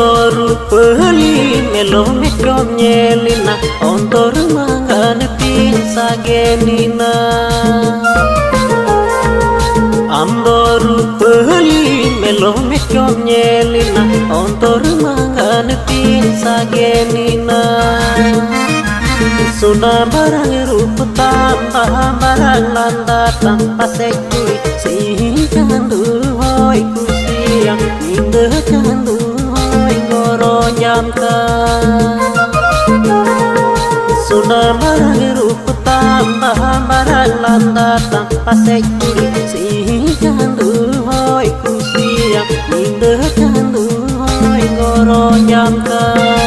Andoru peli melo metrom nyelina Ontoru mangane pinsa genina Andoru peli melo metrom nyelina Ontoru mangane pinsa genina Sudah barang rupa tambah barang landa tanpa sekui Jangan duhoi kusiang Minda jangan duhoi ngoro jamka Sudah barang rupa tambah barang landa tanpa sekui Jangan duhoi kusiang Minda jangan duhoi ngoro jamka